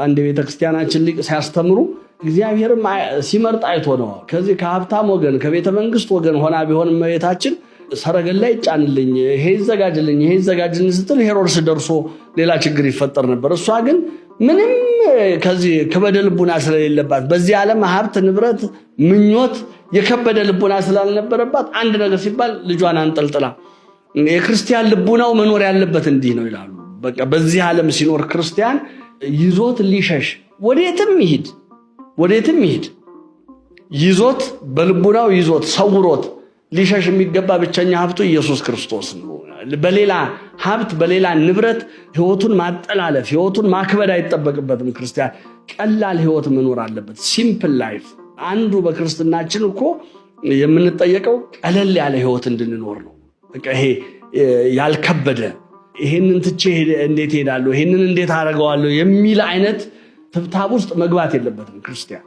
አንድ ቤተክርስቲያናችን ሊቅ ሲያስተምሩ እግዚአብሔርም ሲመርጥ አይቶ ነው። ከዚህ ከሀብታም ወገን ከቤተ መንግስት ወገን ሆና ቢሆን መቤታችን ሰረገላ ይጫንልኝ ይሄ ይዘጋጅልኝ ስትል ሄሮድስ ደርሶ ሌላ ችግር ይፈጠር ነበር። እሷ ግን ምንም ከዚህ ከበደ ልቡና ስለሌለባት በዚህ ዓለም ሀብት ንብረት ምኞት የከበደ ልቡና ስላልነበረባት አንድ ነገር ሲባል ልጇን አንጠልጥላ የክርስቲያን ልቡናው መኖር ያለበት እንዲህ ነው ይላሉ። በቃ በዚህ ዓለም ሲኖር ክርስቲያን ይዞት ሊሸሽ ወዴትም ይሄድ ይዞት በልቡናው ይዞት ሰውሮት ሊሸሽ የሚገባ ብቸኛ ሀብቱ ኢየሱስ ክርስቶስ ነው። በሌላ ሀብት በሌላ ንብረት ህይወቱን ማጠላለፍ ህይወቱን ማክበድ አይጠበቅበትም። ክርስቲያን ቀላል ህይወት መኖር አለበት። ሲምፕል ላይፍ። አንዱ በክርስትናችን እኮ የምንጠየቀው ቀለል ያለ ህይወት እንድንኖር ነው። በቃ ይሄ ያልከበደ ይሄንን ትቼ እንዴት ሄዳለሁ ይሄንን እንዴት አደርገዋለሁ የሚል አይነት ትብታብ ውስጥ መግባት የለበትም ክርስቲያን።